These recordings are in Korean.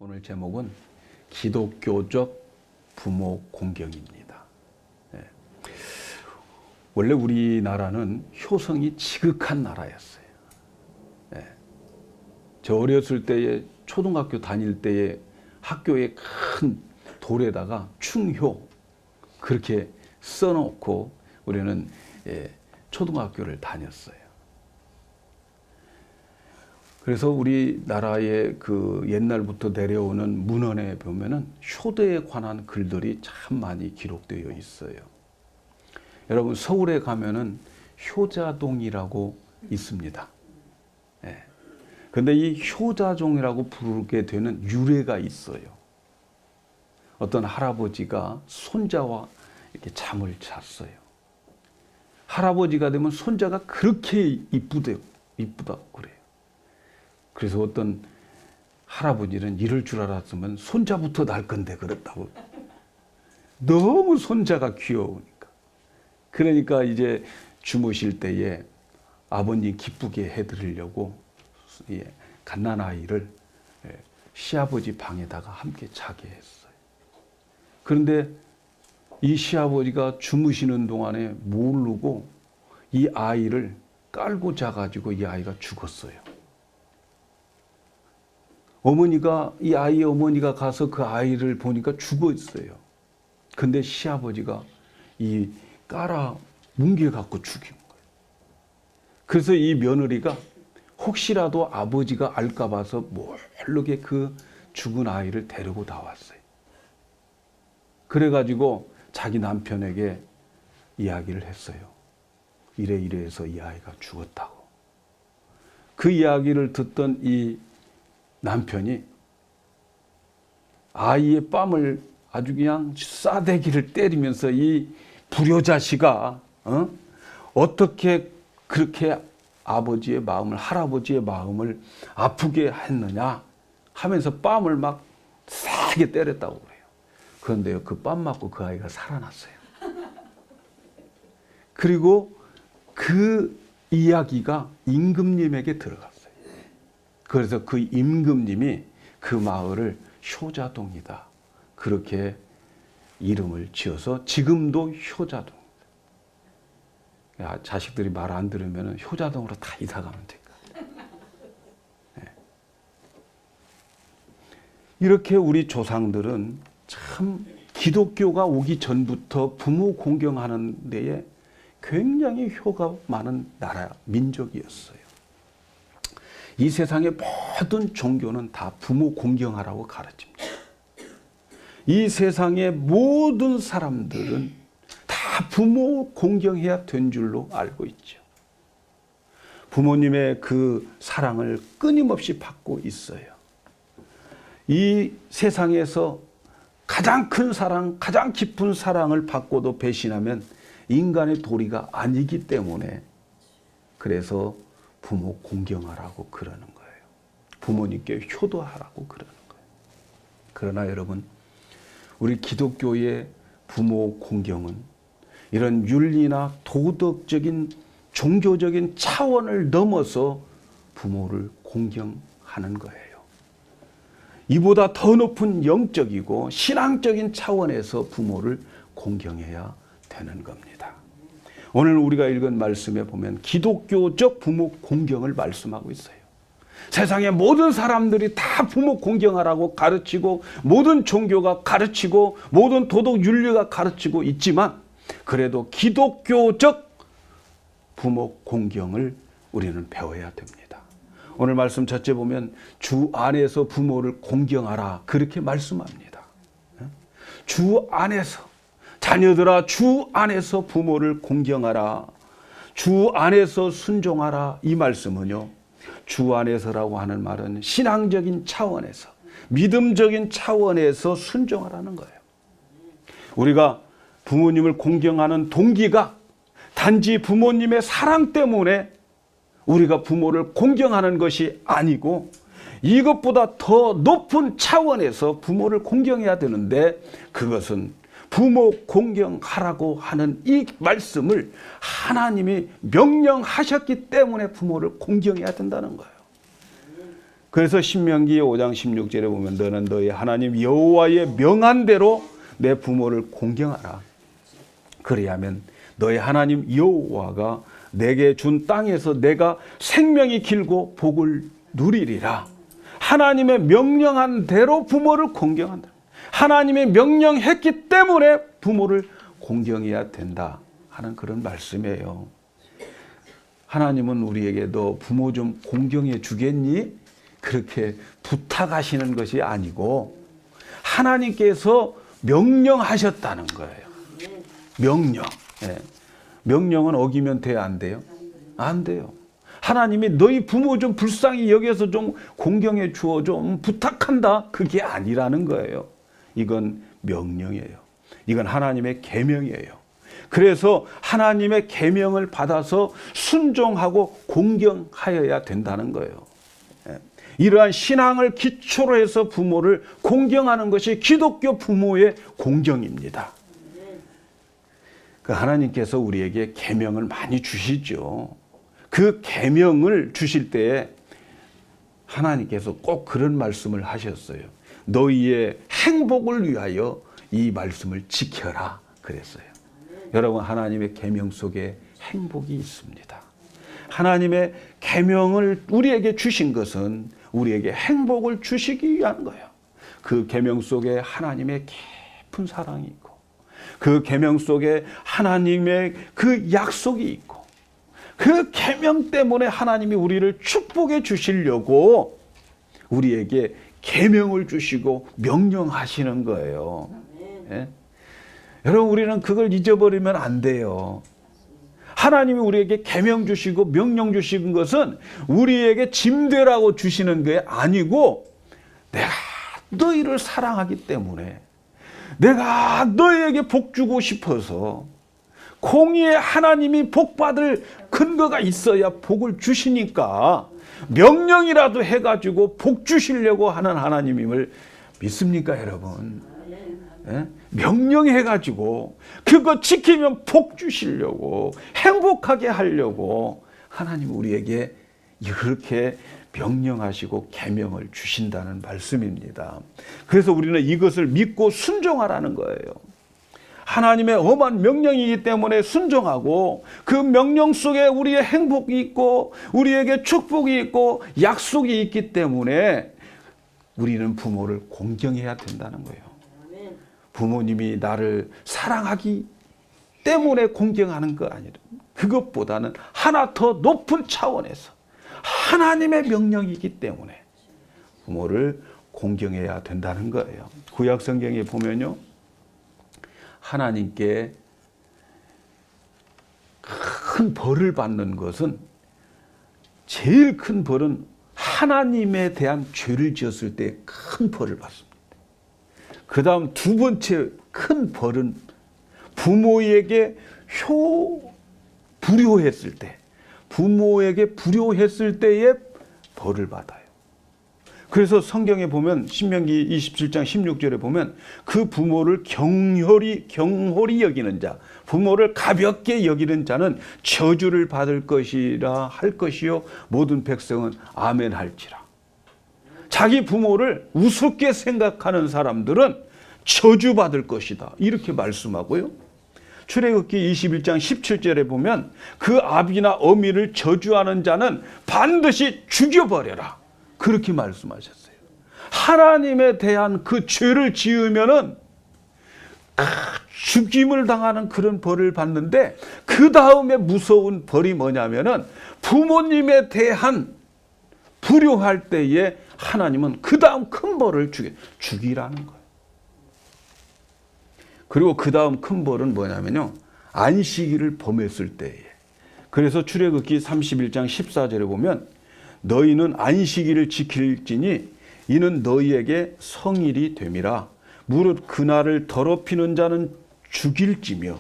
오늘 제목은 기독교적 부모 공경입니다. 원래 우리나라는 효성이 지극한 나라였어요. 저 어렸을 때에 초등학교 다닐 때에 학교에 큰 돌에다가 충효 그렇게 써놓고 우리는 초등학교를 다녔어요. 그래서 우리나라의 그 옛날부터 내려오는 문헌에 보면은 효도에 관한 글들이 참 많이 기록되어 있어요. 여러분 서울에 가면은 효자동이라고 있습니다. 근데 이 효자동이라고 부르게 되는 유래가 있어요. 어떤 할아버지가 손자와 이렇게 잠을 잤어요. 할아버지가 되면 손자가 그렇게 이쁘다고 그래요. 그래서 어떤 할아버지는 이럴 줄 알았으면 손자부터 날 건데 그랬다고. 너무 손자가 귀여우니까. 그러니까 이제 주무실 때에 아버님 기쁘게 해드리려고 갓난아이를 시아버지 방에다가 함께 자게 했어요. 그런데 이 시아버지가 주무시는 동안에 모르고 이 아이를 깔고 자가지고 이 아이가 죽었어요. 이 아이의 어머니가 가서 그 아이를 보니까 죽어 있어요. 근데 시아버지가 이 깔아 뭉개갖고 죽인 거예요. 그래서 이 며느리가 혹시라도 아버지가 알까 봐서 모르게 그 죽은 아이를 데리고 나왔어요. 그래가지고 자기 남편에게 이야기를 했어요. 이래해서 이 아이가 죽었다고. 그 이야기를 듣던 이 남편이 아이의 뺨을 아주 그냥 싸대기를 때리면서 이 불효자식아, 어떻게 그렇게 아버지의 마음을, 할아버지의 마음을 아프게 했느냐 하면서 뺨을 막 세게 때렸다고 그래요. 그런데요, 그 뺨 맞고 그 아이가 살아났어요. 그리고 그 이야기가 임금님에게 들어갔어요. 그래서 그 임금님이 그 마을을 효자동이다. 그렇게 이름을 지어서 지금도 효자동. 자식들이 말 안 들으면 효자동으로 다 이사 가면 될까. 이렇게 우리 조상들은 참 기독교가 오기 전부터 부모 공경하는 데에 굉장히 효가 많은 나라, 민족이었어요. 이 세상의 모든 종교는 다 부모 공경하라고 가르칩니다. 이 세상의 모든 사람들은 다 부모 공경해야 된 줄로 알고 있죠. 부모님의 그 사랑을 끊임없이 받고 있어요. 이 세상에서 가장 큰 사랑, 가장 깊은 사랑을 받고도 배신하면 인간의 도리가 아니기 때문에 그래서 부모 공경하라고 그러는 거예요. 부모님께 효도하라고 그러는 거예요. 그러나 여러분, 우리 기독교의 부모 공경은 이런 윤리나 도덕적인 종교적인 차원을 넘어서 부모를 공경하는 거예요. 이보다 더 높은 영적이고 신앙적인 차원에서 부모를 공경해야 되는 겁니다. 오늘 우리가 읽은 말씀에 보면 기독교적 부모 공경을 말씀하고 있어요. 세상의 모든 사람들이 다 부모 공경하라고 가르치고 모든 종교가 가르치고 모든 도덕 윤리가 가르치고 있지만 그래도 기독교적 부모 공경을 우리는 배워야 됩니다. 오늘 말씀 첫째 보면 주 안에서 부모를 공경하라 그렇게 말씀합니다. 주 안에서 자녀들아 주 안에서 부모를 공경하라. 주 안에서 순종하라. 이 말씀은요. 주 안에서라고 하는 말은 신앙적인 차원에서 믿음적인 차원에서 순종하라는 거예요. 우리가 부모님을 공경하는 동기가 단지 부모님의 사랑 때문에 우리가 부모를 공경하는 것이 아니고 이것보다 더 높은 차원에서 부모를 공경해야 되는데 그것은 부모 공경하라고 하는 이 말씀을 하나님이 명령하셨기 때문에 부모를 공경해야 된다는 거예요. 그래서 신명기 5장 16절에 보면 너는 너희 하나님 여호와의 명한 대로 내 부모를 공경하라. 그리하면 너희 하나님 여호와가 내게 준 땅에서 내가 생명이 길고 복을 누리리라. 하나님의 명령한 대로 부모를 공경한다. 하나님의 명령했기 때문에 부모를 공경해야 된다 하는 그런 말씀이에요. 하나님은 우리에게 너 부모 좀 공경해 주겠니? 그렇게 부탁하시는 것이 아니고 하나님께서 명령하셨다는 거예요. 명령. 예. 명령은 어기면 돼요, 안 돼요? 안 돼요. 하나님이 너희 부모 좀 불쌍히 여겨서 좀 공경해 주어 좀 부탁한다. 그게 아니라는 거예요. 이건 명령이에요. 이건 하나님의 계명이에요. 그래서 하나님의 계명을 받아서 순종하고 공경하여야 된다는 거예요. 이러한 신앙을 기초로 해서 부모를 공경하는 것이 기독교 부모의 공경입니다. 그 하나님께서 우리에게 계명을 많이 주시죠. 그 계명을 주실 때에 하나님께서 꼭 그런 말씀을 하셨어요. 너희의 행복을 위하여 이 말씀을 지켜라 그랬어요. 여러분, 하나님의 계명 속에 행복이 있습니다. 하나님의 계명을 우리에게 주신 것은 우리에게 행복을 주시기 위한 거예요. 그 계명 속에 하나님의 깊은 사랑이 있고 그 계명 속에 하나님의 그 약속이 있고 그 계명 때문에 하나님이 우리를 축복해 주시려고 우리에게 계명을 주시고 명령하시는 거예요. 예? 여러분, 우리는 그걸 잊어버리면 안 돼요. 하나님이 우리에게 계명 주시고 명령 주시는 것은 우리에게 짐되라고 주시는 게 아니고 내가 너희를 사랑하기 때문에 내가 너희에게 복 주고 싶어서 공의의 하나님이 복 받을 근거가 있어야 복을 주시니까 명령이라도 해가지고 복 주시려고 하는 하나님임을 믿습니까, 여러분? 예? 명령해가지고 그거 지키면 복 주시려고 행복하게 하려고 하나님 우리에게 이렇게 명령하시고 계명을 주신다는 말씀입니다. 그래서 우리는 이것을 믿고 순종하라는 거예요. 하나님의 엄한 명령이기 때문에 순종하고 그 명령 속에 우리의 행복이 있고 우리에게 축복이 있고 약속이 있기 때문에 우리는 부모를 공경해야 된다는 거예요. 부모님이 나를 사랑하기 때문에 공경하는 거 아니라 그것보다는 하나 더 높은 차원에서 하나님의 명령이기 때문에 부모를 공경해야 된다는 거예요. 구약 성경에 보면요, 하나님께 큰 벌을 받는 것은 제일 큰 벌은 하나님에 대한 죄를 지었을 때 큰 벌을 받습니다. 그 다음 두 번째 큰 벌은 부모에게 불효했을 때, 부모에게 불효했을 때의 벌을 받아요. 그래서 성경에 보면 신명기 27장 16절에 보면 그 부모를 경홀히 여기는 자, 부모를 가볍게 여기는 자는 저주를 받을 것이라 할 것이요 모든 백성은 아멘 할지라. 자기 부모를 우습게 생각하는 사람들은 저주받을 것이다 이렇게 말씀하고요. 출애굽기 21장 17절에 보면 그 아비나 어미를 저주하는 자는 반드시 죽여버려라 그렇게 말씀하셨어요. 하나님에 대한 그 죄를 지으면은 죽임을 당하는 그런 벌을 받는데 그 다음에 무서운 벌이 뭐냐면은 부모님에 대한 불효할 때에 하나님은 그 다음 큰 벌을 죽이라는 거예요. 그리고 그 다음 큰 벌은 뭐냐면요, 안식일을 범했을 때에. 그래서 출애굽기 31장 14절에 보면 너희는 안식일을 지킬지니 이는 너희에게 성일이 됨이라. 무릇 그날을 더럽히는 자는 죽일지며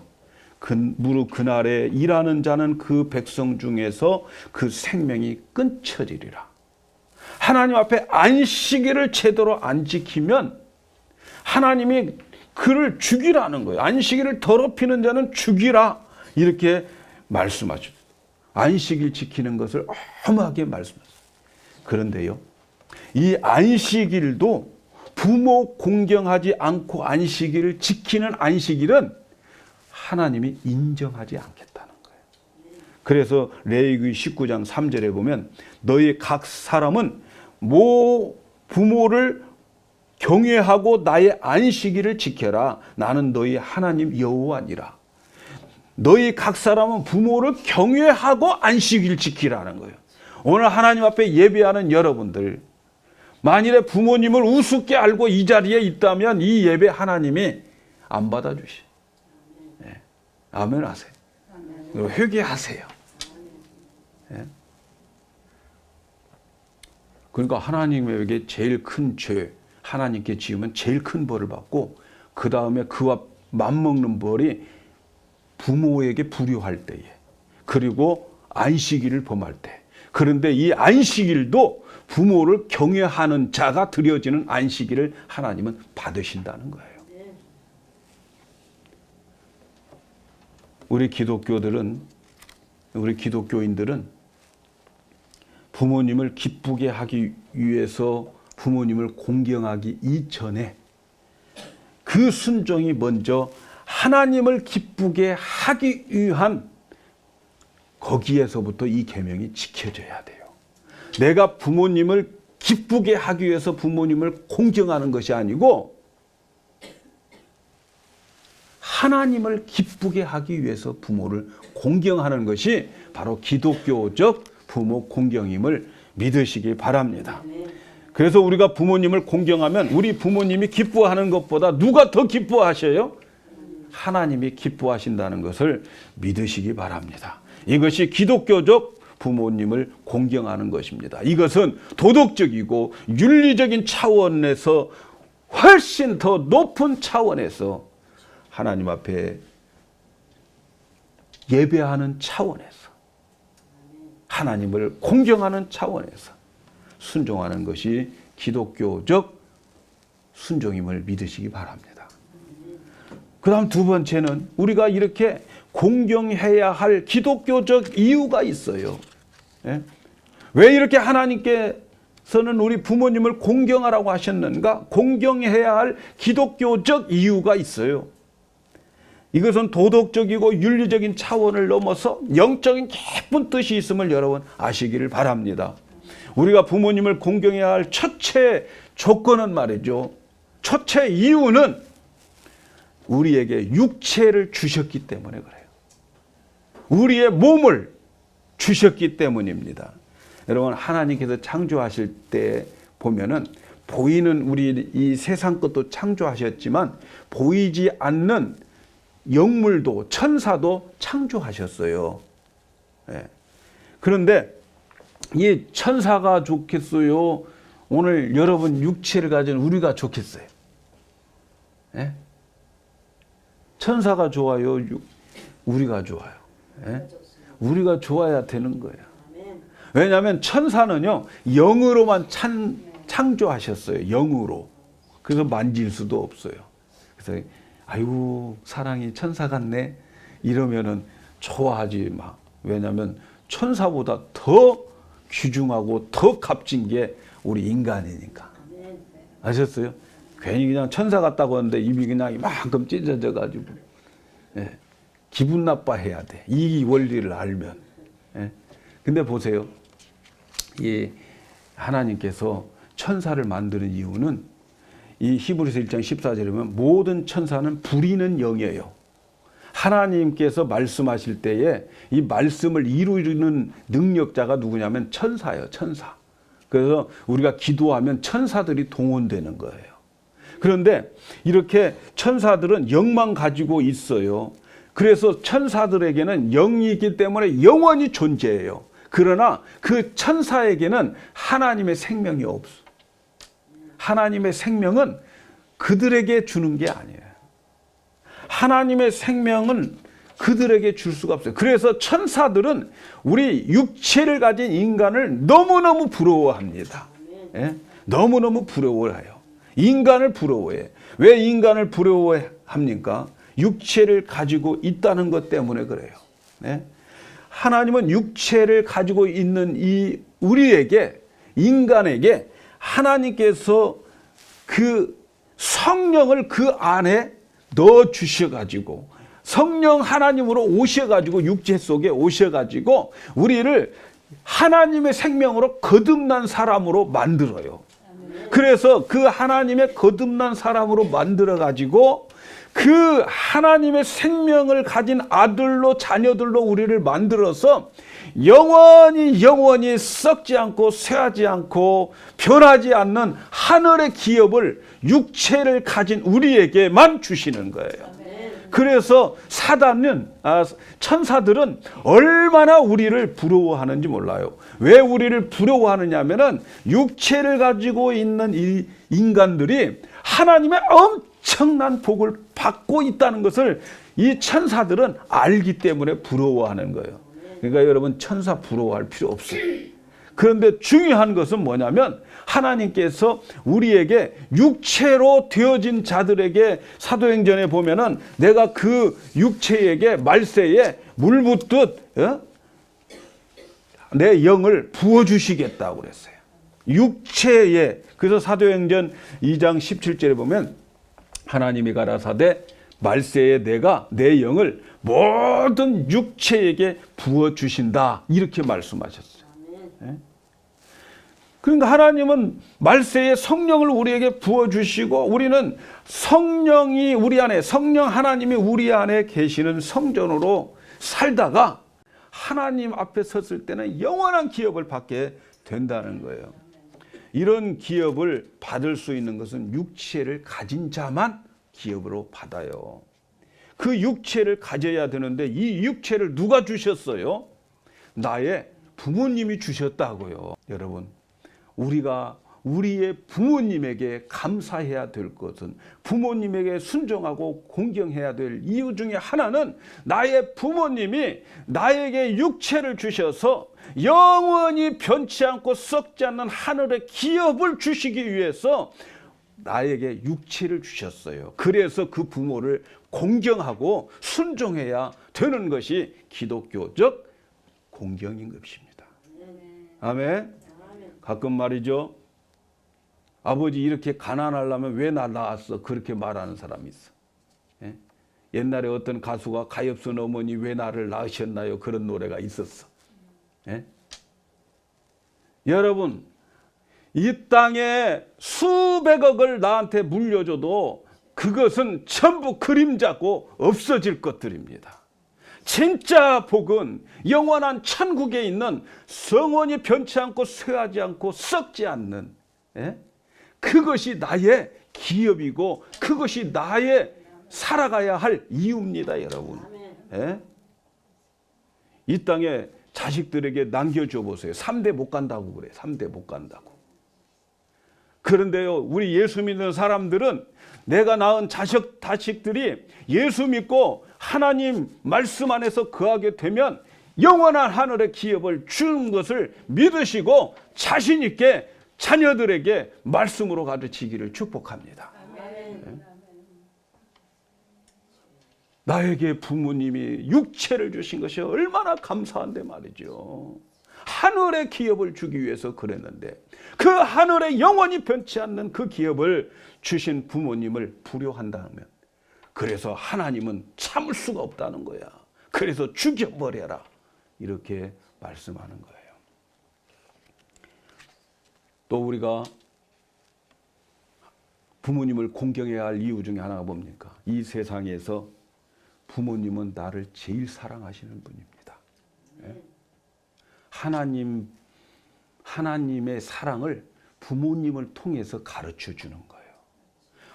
무릇 그날에 일하는 자는 그 백성 중에서 그 생명이 끊쳐지리라. 하나님 앞에 안식일을 제대로 안 지키면 하나님이 그를 죽이라는 거예요. 안식일을 더럽히는 자는 죽이라 이렇게 말씀하죠. 안식일 지키는 것을 엄하게 말씀하세요. 그런데요, 이 안식일도 부모 공경하지 않고 안식일을 지키는 안식일은 하나님이 인정하지 않겠다는 거예요. 그래서 레위기 19장 3절에 보면 너희 각 사람은 부모를 경외하고 나의 안식일을 지켜라. 나는 너희 하나님 여호와니라. 너희 각 사람은 부모를 경외하고 안식일을 지키라는 거예요. 오늘 하나님 앞에 예배하는 여러분들, 만일에 부모님을 우습게 알고 이 자리에 있다면 이 예배 하나님이 안 받아주시. 네. 아멘 하세요. 회개하세요. 네. 그러니까 하나님에게 제일 큰 죄, 하나님께 지으면 제일 큰 벌을 받고 그 다음에 그와 맞먹는 벌이 부모에게 불효할 때에, 그리고 안식일을 범할 때. 그런데 이 안식일도 부모를 경외하는 자가 드려지는 안식일을 하나님은 받으신다는 거예요. 우리 기독교인들은 부모님을 기쁘게 하기 위해서 부모님을 공경하기 이전에 그 순종이 먼저 하나님을 기쁘게 하기 위한, 거기에서부터 이 계명이 지켜져야 돼요. 내가 부모님을 기쁘게 하기 위해서 부모님을 공경하는 것이 아니고 하나님을 기쁘게 하기 위해서 부모를 공경하는 것이 바로 기독교적 부모 공경임을 믿으시기 바랍니다. 그래서 우리가 부모님을 공경하면 우리 부모님이 기뻐하는 것보다 누가 더 기뻐하셔요? 하나님이 기뻐하신다는 것을 믿으시기 바랍니다. 이것이 기독교적 부모님을 공경하는 것입니다. 이것은 도덕적이고 윤리적인 차원에서 훨씬 더 높은 차원에서 하나님 앞에 예배하는 차원에서, 하나님을 공경하는 차원에서 순종하는 것이 기독교적 순종임을 믿으시기 바랍니다. 그 다음 두 번째는 우리가 이렇게 공경해야 할 기독교적 이유가 있어요. 예? 왜 이렇게 하나님께서는 우리 부모님을 공경하라고 하셨는가? 공경해야 할 기독교적 이유가 있어요. 이것은 도덕적이고 윤리적인 차원을 넘어서 영적인 깊은 뜻이 있음을 여러분 아시기를 바랍니다. 우리가 부모님을 공경해야 할 첫째 조건은 말이죠. 첫째 이유는 우리에게 육체를 주셨기 때문에 그래요. 우리의 몸을 주셨기 때문입니다. 여러분, 하나님께서 창조하실 때 보면은 보이는 우리 이 세상 것도 창조하셨지만 보이지 않는 영물도, 천사도 창조하셨어요. 예. 그런데 이 천사가 좋겠어요? 오늘 여러분 육체를 가진 우리가 좋겠어요? 예? 천사가 좋아요? 우리가 좋아요? 예? 우리가 좋아야 되는 거예요. 왜냐하면 천사는요, 영으로만 창조하셨어요. 영으로. 그래서 만질 수도 없어요. 그래서 아이고 사랑이 천사 같네 이러면은 좋아하지 마. 왜냐하면 천사보다 더 귀중하고 더 값진 게 우리 인간이니까. 아셨어요? 괜히 그냥 천사 같다고 하는데 입이 그냥 이만큼 찢어져 가지고 예, 기분 나빠해야 돼. 이 원리를 알면. 예. 근데 보세요. 이 하나님께서 천사를 만드는 이유는 이 히브리서 1장 14절에 보면 모든 천사는 부리는 영이에요. 하나님께서 말씀하실 때에 이 말씀을 이루는 능력자가 누구냐면 천사예요. 천사. 그래서 우리가 기도하면 천사들이 동원되는 거예요. 그런데 이렇게 천사들은 영만 가지고 있어요. 그래서 천사들에게는 영이 있기 때문에 영원히 존재해요. 그러나 그 천사에게는 하나님의 생명이 없어. 하나님의 생명은 그들에게 주는 게 아니에요. 하나님의 생명은 그들에게 줄 수가 없어요. 그래서 천사들은 우리 육체를 가진 인간을 너무너무 부러워합니다. 예? 너무너무 부러워해요. 인간을 부러워해. 왜 인간을 부러워합니까? 육체를 가지고 있다는 것 때문에 그래요. 예? 하나님은 육체를 가지고 있는 이 우리에게, 인간에게 하나님께서 그 성령을 그 안에 넣어 주셔가지고 성령 하나님으로 오셔가지고 육체 속에 오셔가지고 우리를 하나님의 생명으로 거듭난 사람으로 만들어요. 그래서 그 하나님의 거듭난 사람으로 만들어가지고 그 하나님의 생명을 가진 아들로 자녀들로 우리를 만들어서 영원히 썩지 않고 쇠하지 않고 변하지 않는 하늘의 기업을 육체를 가진 우리에게만 주시는 거예요. 그래서 천사들은 얼마나 우리를 부러워하는지 몰라요. 왜 우리를 부러워하느냐 하면은 육체를 가지고 있는 이 인간들이 하나님의 엄청난 복을 받고 있다는 것을 이 천사들은 알기 때문에 부러워하는 거예요. 그러니까 여러분 천사 부러워할 필요 없어요. 그런데 중요한 것은 뭐냐면 하나님께서 우리에게 육체로 되어진 자들에게 사도행전에 보면은 내가 그 육체에게 말세에 물 붓듯 내 영을 부어주시겠다고 그랬어요. 육체에. 그래서 사도행전 2장 17절에 보면 하나님이 가라사대 말세에 내가 내 영을 모든 육체에게 부어주신다. 이렇게 말씀하셨어요. 그러니까 하나님은 말세에 성령을 우리에게 부어주시고 우리는 성령이 우리 안에 성령 하나님이 우리 안에 계시는 성전으로 살다가 하나님 앞에 섰을 때는 영원한 기업을 받게 된다는 거예요. 이런 기업을 받을 수 있는 것은 육체를 가진 자만 기업으로 받아요. 그 육체를 가져야 되는데 이 육체를 누가 주셨어요? 나의 부모님이 주셨다고요. 여러분, 우리가 우리의 부모님에게 감사해야 될 것은 부모님에게 순종하고 공경해야 될 이유 중에 하나는 나의 부모님이 나에게 육체를 주셔서 영원히 변치 않고 썩지 않는 하늘의 기업을 주시기 위해서 나에게 육체를 주셨어요. 그래서 그 부모를 공경하고 순종해야 되는 것이 기독교적 공경인 것입니다. 아멘. 가끔 말이죠. 아버지 이렇게 가난하려면 왜 나 낳았어? 그렇게 말하는 사람이 있어. 예? 옛날에 어떤 가수가 가엾은 어머니 왜 나를 낳으셨나요? 그런 노래가 있었어. 예? 여러분, 이 땅에 수백억을 나한테 물려줘도 그것은 전부 그림자고 없어질 것들입니다. 진짜 복은 영원한 천국에 있는 성원이 변치 않고 쇠하지 않고 썩지 않는 그것이 나의 기업이고 그것이 나의 살아가야 할 이유입니다, 여러분. 이 땅에 자식들에게 남겨줘 보세요. 3대 못 간다고 그래. 3대 못 간다고. 그런데요, 우리 예수 믿는 사람들은 내가 낳은 자식들이 예수 믿고 하나님 말씀 안에서 거하게 되면 영원한 하늘의 기업을 주는 것을 믿으시고 자신 있게 자녀들에게 말씀으로 가르치기를 축복합니다. 아멘. 나에게 부모님이 육체를 주신 것이 얼마나 감사한데 말이죠. 하늘의 기업을 주기 위해서 그랬는데 그 하늘의 영원히 변치 않는 그 기업을 주신 부모님을 불효한다면 그래서 하나님은 참을 수가 없다는 거야. 그래서 죽여버려라. 이렇게 말씀하는 거예요. 또 우리가 부모님을 공경해야 할 이유 중에 하나가 뭡니까? 이 세상에서 부모님은 나를 제일 사랑하시는 분입니다. 하나님의 사랑을 부모님을 통해서 가르쳐 주는 거예요.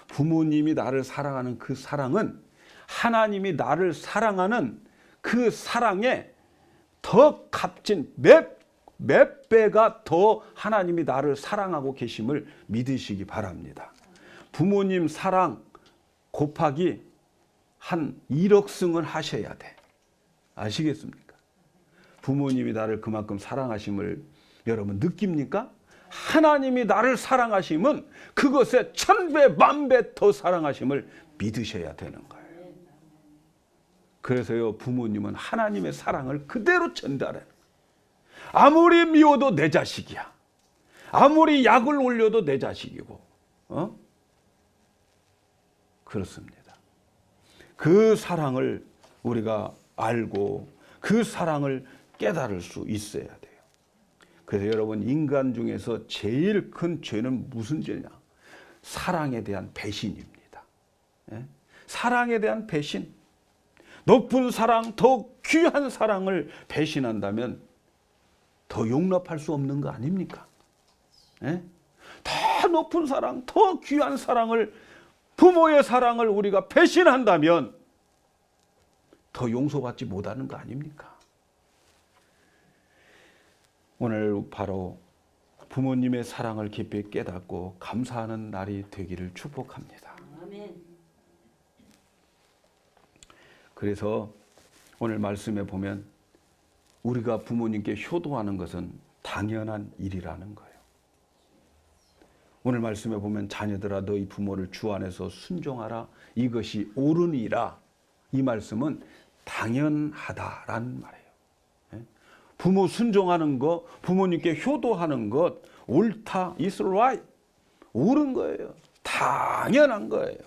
부모님이 나를 사랑하는 그 사랑은 하나님이 나를 사랑하는 그 사랑에 더 값진 몇 배가 더 하나님이 나를 사랑하고 계심을 믿으시기 바랍니다. 부모님 사랑 곱하기 한 1억 승을 하셔야 돼. 아시겠습니까? 부모님이 나를 그만큼 사랑하심을 여러분 느낍니까? 하나님이 나를 사랑하심은 그것에 1000배, 10,000배 더 사랑하심을 믿으셔야 되는 거예요. 그래서요, 부모님은 하나님의 사랑을 그대로 전달해. 아무리 미워도 내 자식이야. 아무리 약을 올려도 내 자식이고, 그렇습니다. 그 사랑을 우리가 알고 그 사랑을 깨달을 수 있어야 돼요. 그래서 여러분, 인간 중에서 제일 큰 죄는 무슨 죄냐? 사랑에 대한 배신입니다. 사랑에 대한 배신. 높은 사랑, 더 귀한 사랑을 배신한다면 더 용납할 수 없는 거 아닙니까? 더 높은 사랑, 더 귀한 사랑을, 부모의 사랑을 우리가 배신한다면 더 용서받지 못하는 거 아닙니까? 오늘 바로 부모님의 사랑을 깊이 깨닫고 감사하는 날이 되기를 축복합니다. 아멘. 그래서 오늘 말씀에 보면 우리가 부모님께 효도하는 것은 당연한 일이라는 거예요. 오늘 말씀에 보면 자녀들아 너희 부모를 주 안에서 순종하라, 이것이 옳으니라. 이 말씀은 당연하다라는 말이에요. 부모 순종하는 것, 부모님께 효도하는 것, 옳다, is right, 옳은 거예요. 당연한 거예요.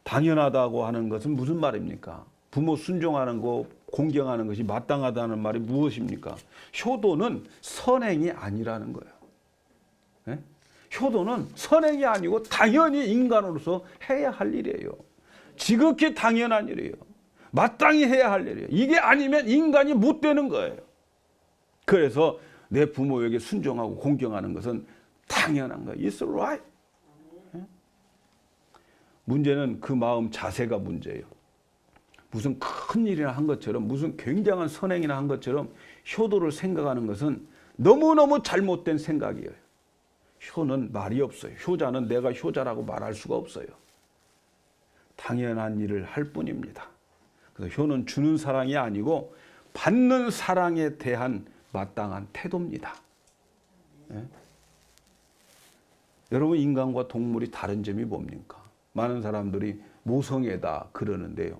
당연하다고 하는 것은 무슨 말입니까? 부모 순종하는 거, 공경하는 것이 마땅하다는 말이 무엇입니까? 효도는 선행이 아니라는 거예요. 효도는 선행이 아니고 당연히 인간으로서 해야 할 일이에요. 지극히 당연한 일이에요. 마땅히 해야 할 일이에요. 이게 아니면 인간이 못 되는 거예요. 그래서 내 부모에게 순종하고 공경하는 것은 당연한 거예요. It's right. 문제는 그 마음 자세가 문제예요. 무슨 큰 일이나 한 것처럼, 무슨 굉장한 선행이나 한 것처럼 효도를 생각하는 것은 너무너무 잘못된 생각이에요. 효는 말이 없어요. 효자는 내가 효자라고 말할 수가 없어요. 당연한 일을 할 뿐입니다. 그래서 효는 주는 사랑이 아니고 받는 사랑에 대한 마땅한 태도입니다. 여러분, 인간과 동물이 다른 점이 뭡니까? 많은 사람들이 모성애다 그러는데요.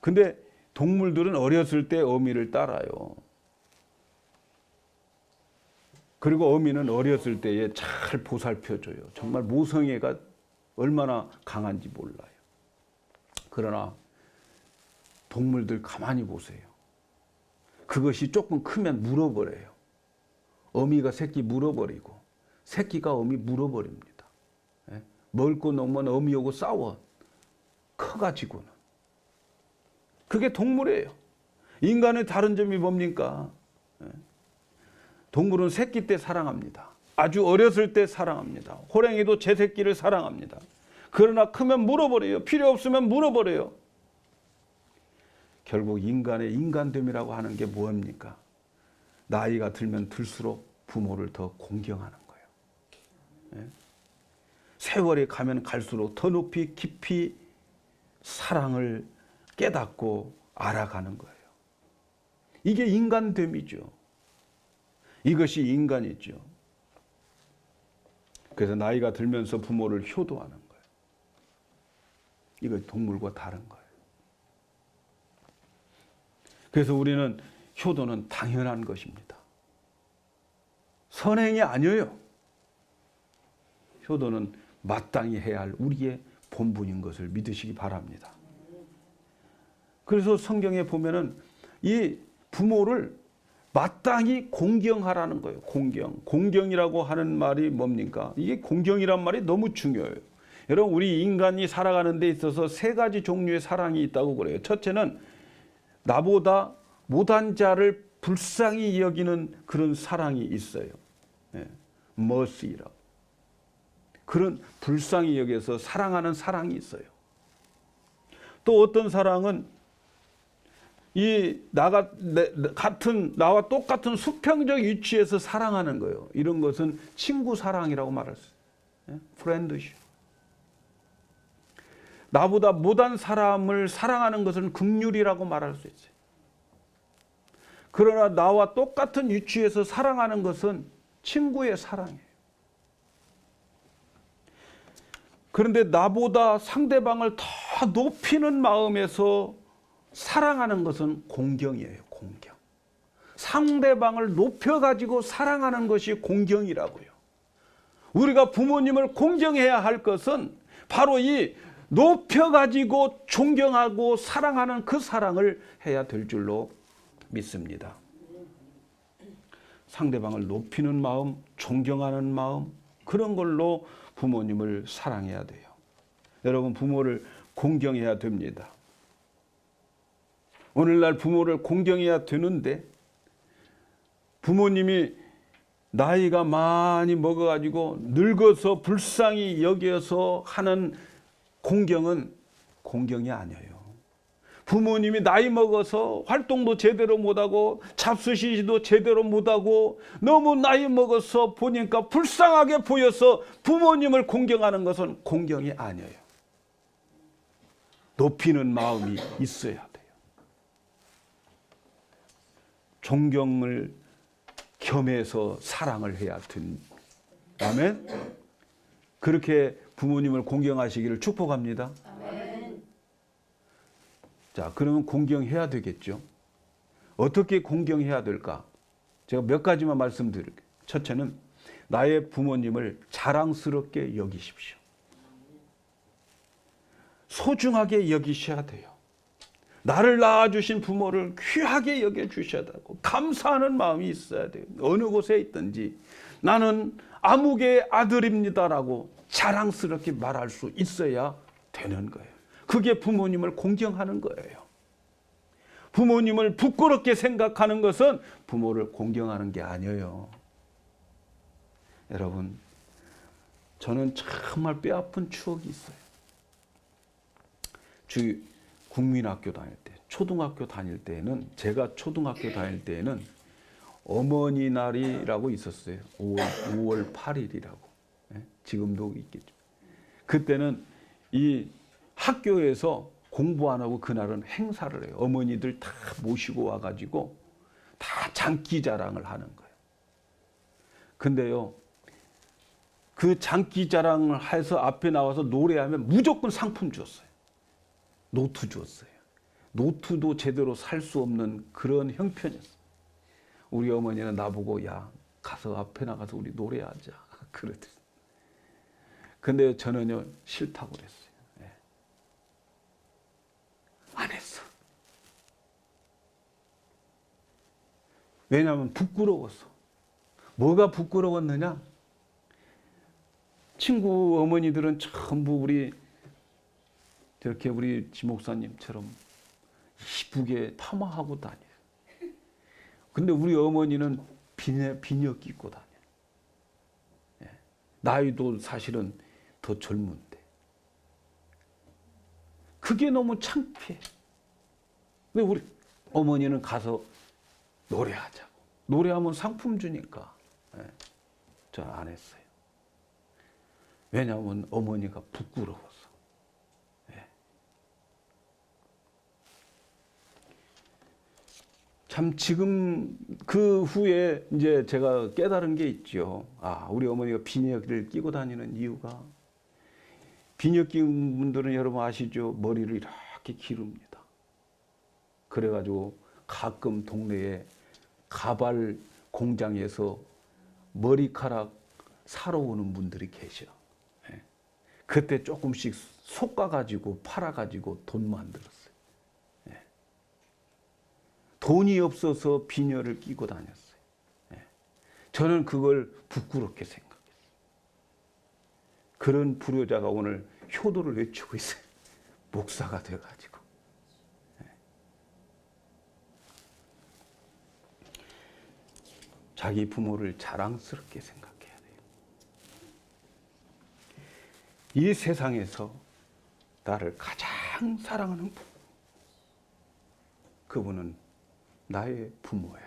근데 동물들은 어렸을 때 어미를 따라요. 그리고 어미는 어렸을 때에 잘 보살펴줘요. 정말 모성애가 얼마나 강한지 몰라요. 그러나 동물들 가만히 보세요. 그것이 조금 크면 물어버려요. 어미가 새끼 물어버리고 새끼가 어미 물어버립니다. 먹고 놓으면 어미하고 싸워. 커가지고는. 그게 동물이에요. 인간의 다른 점이 뭡니까? 동물은 새끼 때 사랑합니다. 아주 어렸을 때 사랑합니다. 호랑이도 제 새끼를 사랑합니다. 그러나 크면 물어버려요. 필요 없으면 물어버려요. 결국 인간의 인간됨이라고 하는 게 뭡니까? 나이가 들면 들수록 부모를 더 공경하는 거예요. 세월이 가면 갈수록 더 높이 깊이 사랑을 깨닫고 알아가는 거예요. 이게 인간됨이죠. 이것이 인간이죠. 그래서 나이가 들면서 부모를 효도하는 거예요. 이거 동물과 다른 거예요. 그래서 우리는 효도는 당연한 것입니다. 선행이 아니에요. 효도는 마땅히 해야 할 우리의 본분인 것을 믿으시기 바랍니다. 그래서 성경에 보면은 이 부모를 마땅히 공경하라는 거예요. 공경. 공경이라고 하는 말이 뭡니까? 이게 공경이란 말이 너무 중요해요. 여러분, 우리 인간이 살아가는 데 있어서 세 가지 종류의 사랑이 있다고 그래요. 첫째는 나보다 못한 자를 불쌍히 여기는 그런 사랑이 있어요. mercy라고. 그런 불쌍히 여겨서 사랑하는 사랑이 있어요. 또 어떤 사랑은 나와 똑같은 수평적 위치에서 사랑하는 거예요. 이런 것은 친구 사랑이라고 말할 수 있어요. 프렌드십. 나보다 못한 사람을 사랑하는 것은 긍휼이라고 말할 수 있어요. 그러나 나와 똑같은 위치에서 사랑하는 것은 친구의 사랑이에요. 그런데 나보다 상대방을 더 높이는 마음에서 사랑하는 것은 공경이에요. 공경. 상대방을 높여가지고 사랑하는 것이 공경이라고요. 우리가 부모님을 공경해야 할 것은 바로 이 높여가지고 존경하고 사랑하는 그 사랑을 해야 될 줄로 믿습니다. 상대방을 높이는 마음, 존경하는 마음, 그런 걸로 부모님을 사랑해야 돼요. 여러분, 부모를 공경해야 됩니다. 오늘날 부모를 공경해야 되는데 부모님이 나이가 많이 먹어가지고 늙어서 불쌍히 여겨서 하는 공경은 공경이 아니에요. 부모님이 나이 먹어서 활동도 제대로 못하고 잡수시지도 제대로 못하고 너무 나이 먹어서 보니까 불쌍하게 보여서 부모님을 공경하는 것은 공경이 아니에요. 높이는 마음이 있어야 돼요. 존경을 겸해서 사랑을 해야 된 아멘. 그렇게 부모님을 공경하시기를 축복합니다. 아멘. 자, 그러면 공경해야 되겠죠. 어떻게 공경해야 될까? 제가 몇 가지만 말씀드릴게요. 첫째는 나의 부모님을 자랑스럽게 여기십시오. 소중하게 여기셔야 돼요. 나를 낳아주신 부모를 귀하게 여겨주셔야 되고 감사하는 마음이 있어야 돼요. 어느 곳에 있든지 나는 아무개 아들입니다라고 자랑스럽게 말할 수 있어야 되는 거예요. 그게 부모님을 공경하는 거예요. 부모님을 부끄럽게 생각하는 것은 부모를 공경하는 게 아니에요. 여러분, 저는 정말 뼈아픈 추억이 있어요. 국민학교 다닐 때, 초등학교 다닐 때는, 제가 초등학교 다닐 때는 어머니 날이라고 있었어요. 5월 8일이라고. 지금도 있겠죠. 그때는 이 학교에서 공부 안 하고 그날은 행사를 해요. 어머니들 다 모시고 와가지고 다 장기 자랑을 하는 거예요. 근데요, 그 장기 자랑을 해서 앞에 나와서 노래하면 무조건 상품 줬어요. 노트 줬어요. 노트도 제대로 살 수 없는 그런 형편이었어요. 우리 어머니는 나보고 야, 가서 앞에 나가서 우리 노래하자 그러더라고요. 근데 저는요, 싫다고 그랬어요. 안 했어. 왜냐하면 부끄러워서. 뭐가 부끄러웠느냐? 친구 어머니들은 전부 저렇게 우리 지목사님처럼 이쁘게 파마하고 다녀요. 근데 우리 어머니는 비녀 끼고 다녀요. 나이도 사실은 더 젊은데. 그게 너무 창피해. 근데 우리 어머니는 가서 노래하자고. 노래하면 상품 주니까. 저 안 했어요. 왜냐하면 어머니가 부끄러워서. 참 지금 그 후에 이제 제가 깨달은 게 있죠. 아, 우리 어머니가 비녀를 끼고 다니는 이유가, 비녀 끼는 분들은 여러분 아시죠? 머리를 이렇게 기릅니다. 그래가지고 가끔 동네에 가발 공장에서 머리카락 사러 오는 분들이 계셔. 그때 조금씩 솎아가지고 팔아가지고 돈 만들었어요. 돈이 없어서 비녀를 끼고 다녔어요. 저는 그걸 부끄럽게 생각했어요. 그런 불효자가 오늘 효도를 외치고 있어요. 목사가 돼가지고. 자기 부모를 자랑스럽게 생각해야 돼요. 이 세상에서 나를 가장 사랑하는 부모, 그분은 나의 부모예요.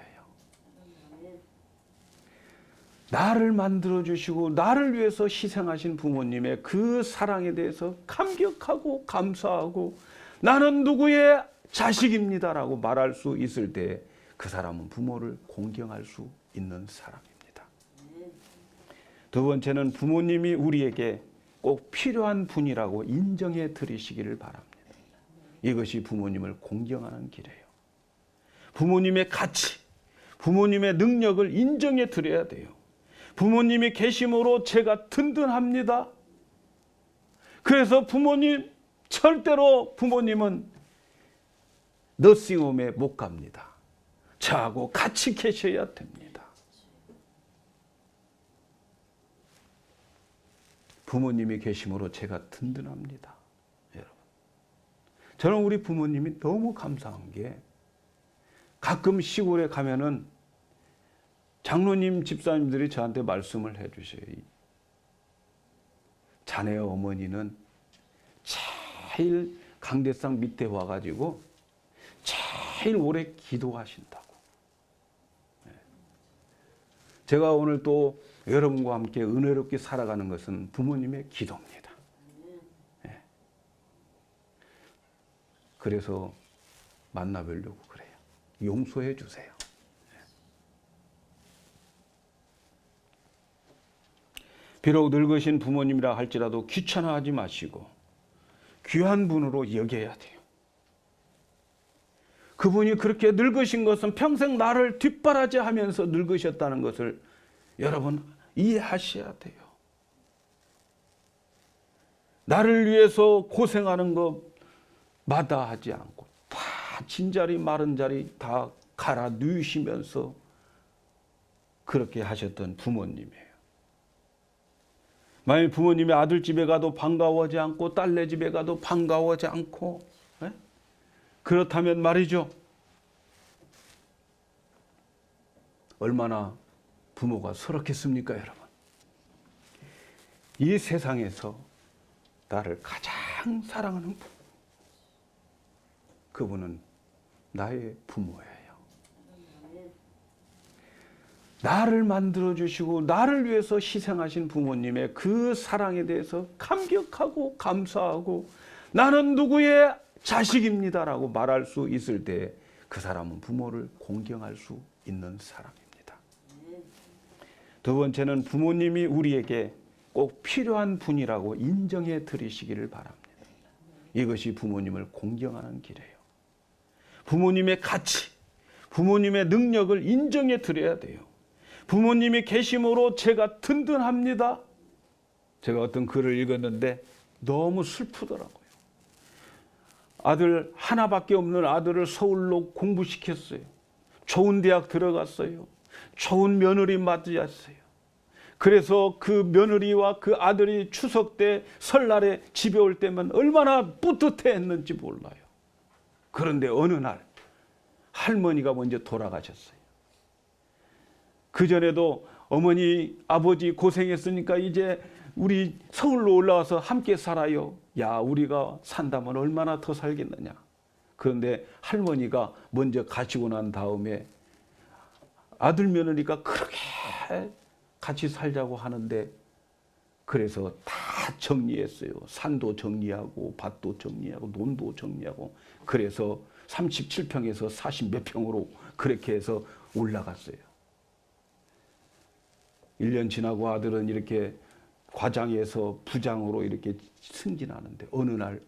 나를 만들어주시고 나를 위해서 희생하신 부모님의 그 사랑에 대해서 감격하고 감사하고 나는 누구의 자식입니다라고 말할 수 있을 때 그 사람은 부모를 공경할 수 있는 사람입니다. 두 번째는 부모님이 우리에게 꼭 필요한 분이라고 인정해 드리시기를 바랍니다. 이것이 부모님을 공경하는 길이에요. 부모님의 가치, 부모님의 능력을 인정해 드려야 돼요. 부모님이 계심으로 제가 든든합니다. 그래서 부모님, 절대로 부모님은 너싱홈에 못 갑니다. 저하고 같이 계셔야 됩니다. 부모님이 계심으로 제가 든든합니다. 여러분, 저는 우리 부모님이 너무 감사한 게 가끔 시골에 가면은 장로님 집사님들이 저한테 말씀을 해 주셔요. 자네 어머니는 제일 강대상 밑에 와가지고 제일 오래 기도하신다고. 제가 오늘 또 여러분과 함께 은혜롭게 살아가는 것은 부모님의 기도입니다. 그래서 만나뵈려고 그래요. 용서해 주세요. 비록 늙으신 부모님이라 할지라도 귀찮아하지 마시고 귀한 분으로 여겨야 돼요. 그분이 그렇게 늙으신 것은 평생 나를 뒷바라지하면서 늙으셨다는 것을 여러분 이해하셔야 돼요. 나를 위해서 고생하는 것 마다하지 않고 다 진자리 마른 자리 다 갈아 누이시면서 그렇게 하셨던 부모님이에요. 만약 부모님이 아들 집에 가도 반가워하지 않고 딸네 집에 가도 반가워하지 않고 그렇다면 말이죠. 얼마나 부모가 서럽겠습니까, 여러분? 이 세상에서 나를 가장 사랑하는 부모. 그분은 나의 부모예요. 나를 만들어주시고 나를 위해서 희생하신 부모님의 그 사랑에 대해서 감격하고 감사하고 나는 누구의 자식입니다라고 말할 수 있을 때 그 사람은 부모를 공경할 수 있는 사람입니다. 두 번째는 부모님이 우리에게 꼭 필요한 분이라고 인정해 드리시기를 바랍니다. 이것이 부모님을 공경하는 길이에요. 부모님의 가치, 부모님의 능력을 인정해 드려야 돼요. 부모님이 계심으로 제가 든든합니다. 제가 어떤 글을 읽었는데 너무 슬프더라고요. 아들 하나밖에 없는 아들을 서울로 공부시켰어요. 좋은 대학 들어갔어요. 좋은 며느리 맞이했어요. 그래서 그 며느리와 그 아들이 추석 때 설날에 집에 올 때면 얼마나 뿌듯해했는지 몰라요. 그런데 어느 날 할머니가 먼저 돌아가셨어요. 그전에도 어머니, 아버지 고생했으니까 이제 우리 서울로 올라와서 함께 살아요. 야, 우리가 산다면 얼마나 더 살겠느냐. 그런데 할머니가 먼저 가시고 난 다음에 아들 며느리가 그렇게 같이 살자고 하는데 그래서 다 정리했어요. 산도 정리하고 밭도 정리하고 논도 정리하고 그래서 37평에서 40몇 평으로 그렇게 해서 올라갔어요. 1년 지나고 아들은 이렇게 과장에서 부장으로 이렇게 승진하는데 어느 날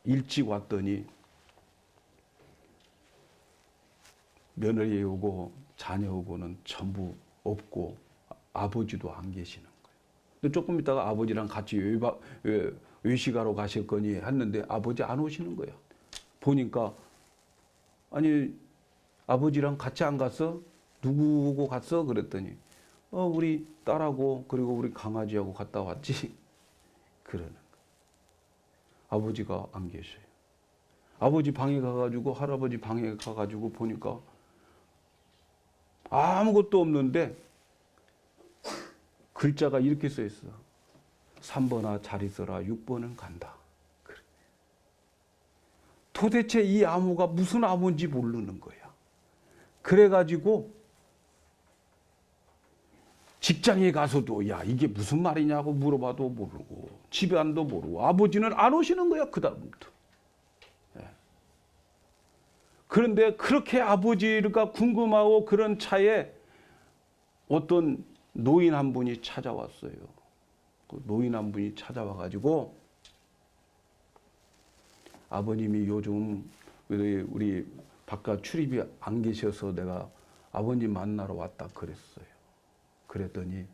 일찍 왔더니 며느리 오고 자녀 오고는 전부 없고 아버지도 안 계시는 거예요. 근데 조금 있다가 아버지랑 같이 외식하러 가셨거니 했는데 아버지 안 오시는 거예요. 보니까 아니 아버지랑 같이 안 갔어? 누구하고 갔어? 그랬더니 우리 딸하고 그리고 우리 강아지하고 갔다 왔지. 그러는 거예요. 아버지가 안 계셔요. 아버지 방에 가가지고 할아버지 방에 가가지고 보니까 아무것도 없는데 글자가 이렇게 써 있어. 3번아 잘 있어라. 6번은 간다. 그래. 도대체 이 암호가 무슨 암호인지 모르는 거야. 그래가지고 직장에 가서도 야 이게 무슨 말이냐고 물어봐도 모르고 집에 안도 모르고 아버지는 안 오시는 거야 그 다음부터. 그런데 그렇게 아버지가 궁금하고 그런 차에 어떤 노인 한 분이 찾아왔어요. 그 노인 한 분이 찾아와 가지고 아버님이 요즘 우리 바깥 출입이 안 계셔서 내가 아버님 만나러 왔다 그랬어요. 그랬더니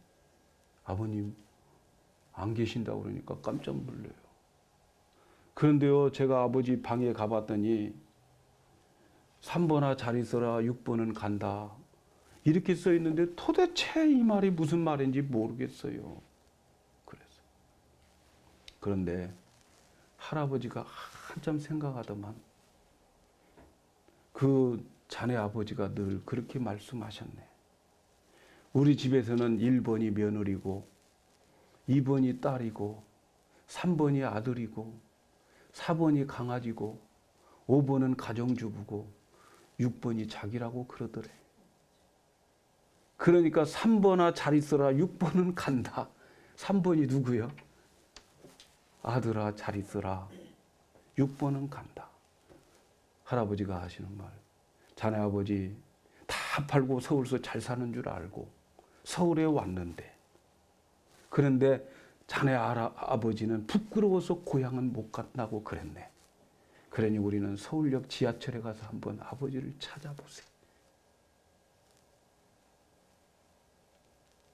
아버님 안 계신다고 그러니까 깜짝 놀라요. 그런데요, 제가 아버지 방에 가봤더니 3번아 잘 있어라, 6번은 간다. 이렇게 써 있는데 도대체 이 말이 무슨 말인지 모르겠어요. 그런데 할아버지가 한참 생각하더만 그 자네 아버지가 늘 그렇게 말씀하셨네. 우리 집에서는 1번이 며느리고 2번이 딸이고 3번이 아들이고 4번이 강아지고 5번은 가정주부고 6번이 자기라고 그러더래. 그러니까 3번아 잘 있어라, 6번은 간다. 3번이 누구요? 아들아 잘 있어라, 6번은 간다. 할아버지가 하시는 말. 자네 아버지 다 팔고 서울서 잘 사는 줄 알고 서울에 왔는데, 그런데 자네 아버지는 부끄러워서 고향은 못 간다고 그랬네. 그러니 우리는 서울역 지하철에 가서 한번 아버지를 찾아보세요.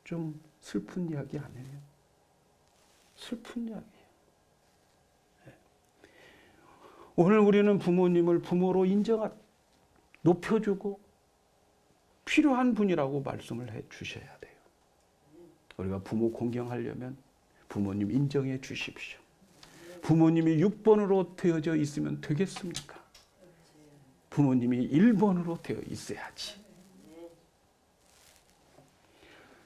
좀 슬픈 이야기 아니에요? 슬픈 이야기예요. 오늘 우리는 부모님을 부모로 높여주고 필요한 분이라고 말씀을 해 주셔야 돼요. 우리가 부모 공경하려면 부모님 인정해 주십시오. 부모님이 6번으로 되어져 있으면 되겠습니까? 부모님이 1번으로 되어 있어야지.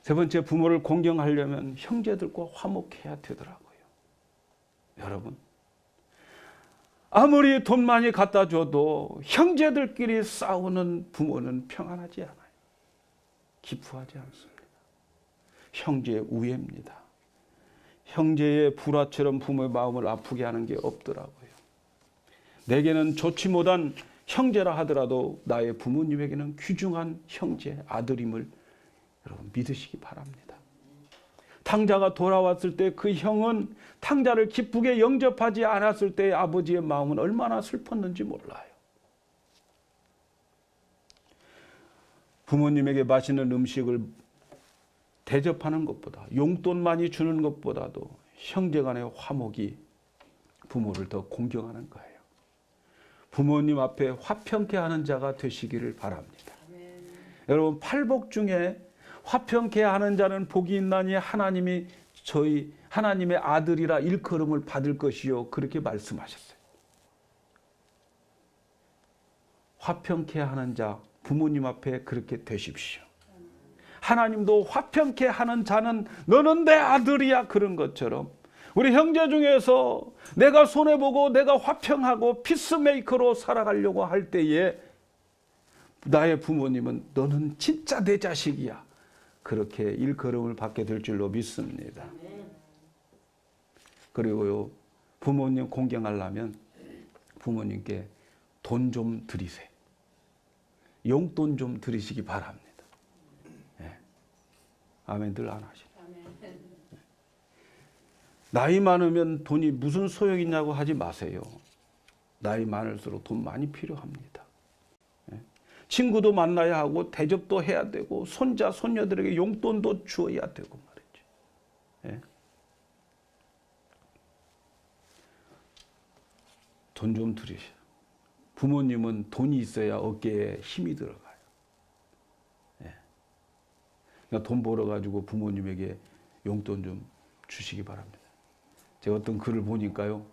세 번째, 부모를 공경하려면 형제들과 화목해야 되더라고요. 여러분, 아무리 돈 많이 갖다 줘도 형제들끼리 싸우는 부모는 평안하지 않아요. 기쁘하지 않습니다. 형제의 우애입니다. 형제의 불화처럼 부모의 마음을 아프게 하는 게 없더라고요. 내게는 좋지 못한 형제라 하더라도 나의 부모님에게는 귀중한 형제, 아들임을 여러분 믿으시기 바랍니다. 탕자가 돌아왔을 때 그 형은 탕자를 기쁘게 영접하지 않았을 때 아버지의 마음은 얼마나 슬펐는지 몰라요. 부모님에게 맛있는 음식을 대접하는 것보다, 용돈 많이 주는 것보다도 형제간의 화목이 부모를 더 공경하는 거예요. 부모님 앞에 화평케 하는 자가 되시기를 바랍니다. 여러분, 팔복 중에 화평케 하는 자는 복이 있나니 하나님의 아들이라 일컬음을 받을 것이요, 그렇게 말씀하셨어요. 화평케 하는 자, 부모님 앞에 그렇게 되십시오. 하나님도 화평케 하는 자는 너는 내 아들이야, 그런 것처럼 우리 형제 중에서 내가 손해보고 내가 화평하고 피스메이커로 살아가려고 할 때에 나의 부모님은 너는 진짜 내 자식이야, 그렇게 일컬음을 받게 될 줄로 믿습니다. 그리고요, 부모님 공경하려면 부모님께 돈 좀 드리세요. 용돈 좀 드리시기 바랍니다. 네. 아멘들 안 하시네. 나이 많으면 돈이 무슨 소용이 있냐고 하지 마세요. 나이 많을수록 돈 많이 필요합니다. 친구도 만나야 하고 대접도 해야 되고 손자 손녀들에게 용돈도 주어야 되고 말이죠. 예? 돈 좀 드리셔. 부모님은 돈이 있어야 어깨에 힘이 들어가요. 예. 그러니까 돈 벌어가지고 부모님에게 용돈 좀 주시기 바랍니다. 제가 어떤 글을 보니까요,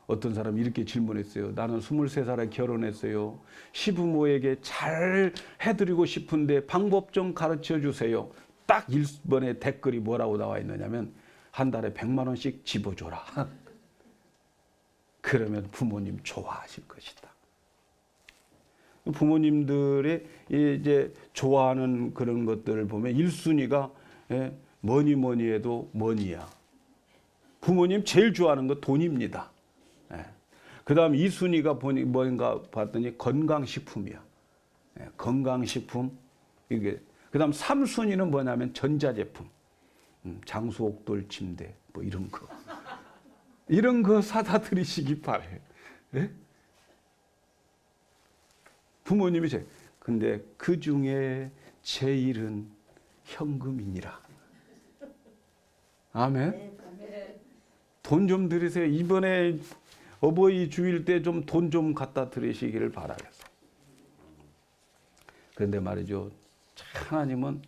어떤 사람이 이렇게 질문했어요. 나는 23살에 결혼했어요. 시부모에게 잘 해드리고 싶은데 방법 좀 가르쳐 주세요. 딱 1번에 댓글이 뭐라고 나와 있느냐면 한 달에 100만 원씩 집어줘라. 그러면 부모님 좋아하실 것이다. 부모님들의 이제 좋아하는 그런 것들을 보면 1순위가 뭐니 해도 뭐니야. 부모님 제일 좋아하는 거 돈입니다. 그 다음 2순위가 뭔가 봤더니 건강식품이야. 건강식품. 이게. 그 다음 3순위는 뭐냐면 전자제품. 장수옥돌 침대, 뭐 이런 거. 이런 거 사다 드리시기 바래요. 예? 부모님이 근데 그 중에 제일은 현금이니라. 아멘. 돈 좀 드리세요. 이번에 어버이 주일 때 좀 돈 좀 갖다 드리시기를 바라겠어요. 그런데 말이죠. 하나님은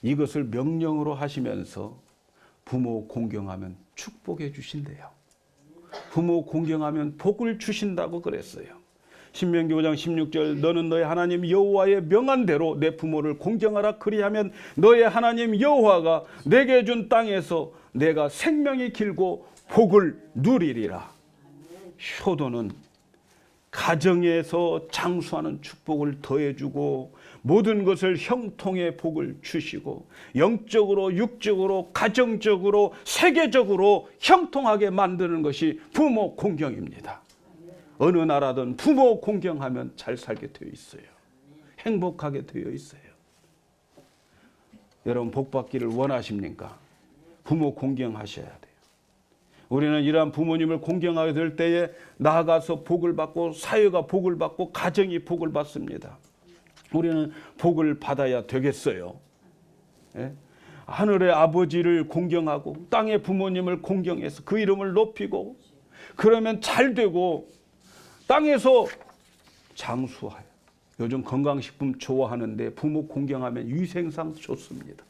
이것을 명령으로 하시면서 부모 공경하면 축복해 주신대요. 부모 공경하면 복을 주신다고 그랬어요. 신명기 5장 16절 너는 너의 하나님 여호와의 명한 대로 내 부모를 공경하라. 그리하면 너의 하나님 여호와가 내게 준 땅에서 내가 생명이 길고 복을 누리리라. 효도는 가정에서 장수하는 축복을 더해주고 모든 것을 형통의 복을 주시고 영적으로 육적으로 가정적으로 세계적으로 형통하게 만드는 것이 부모 공경입니다. 어느 나라든 부모 공경하면 잘 살게 되어 있어요. 행복하게 되어 있어요. 여러분 복 받기를 원하십니까? 부모 공경하셔야 돼요. 우리는 이러한 부모님을 공경하게 될 때에 나아가서 복을 받고 사회가 복을 받고 가정이 복을 받습니다. 우리는 복을 받아야 되겠어요. 예? 하늘의 아버지를 공경하고 땅의 부모님을 공경해서 그 이름을 높이고 그러면 잘 되고 땅에서 장수하여. 요즘 건강식품 좋아하는데 부모 공경하면 위생상 좋습니다.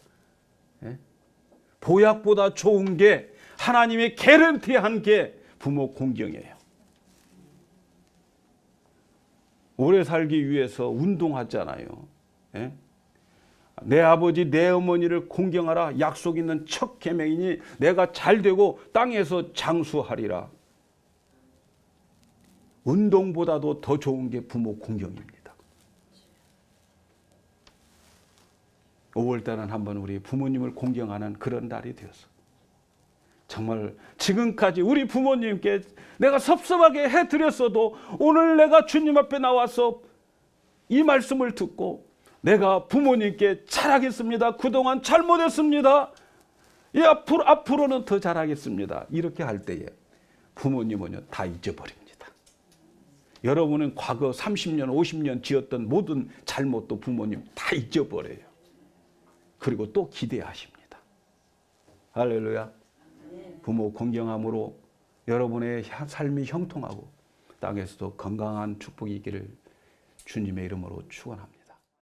예? 보약보다 좋은 게 하나님의 개런티한 게 부모 공경이에요. 오래 살기 위해서 운동하잖아요. 예? 내 아버지 내 어머니를 공경하라. 약속 있는 첫 계명이니 내가 잘되고 땅에서 장수하리라. 운동보다도 더 좋은 게 부모 공경입니다. 5월달은 한번 우리 부모님을 공경하는 그런 날이 되었어. 정말 지금까지 우리 부모님께 내가 섭섭하게 해드렸어도 오늘 내가 주님 앞에 나와서 이 말씀을 듣고 내가 부모님께 잘하겠습니다. 그동안 잘못했습니다. 앞으로는 더 잘하겠습니다. 이렇게 할 때에 부모님은요 다 잊어버립니다. 여러분은 과거 30년, 50년 지었던 모든 잘못도 부모님 다 잊어버려요. 그리고 또 기대하십니다. 할렐루야. 부모 공경함으로 여러분의 삶이 형통하고 땅에서도 건강한 축복이 있기를 주님의 이름으로 축원합니다.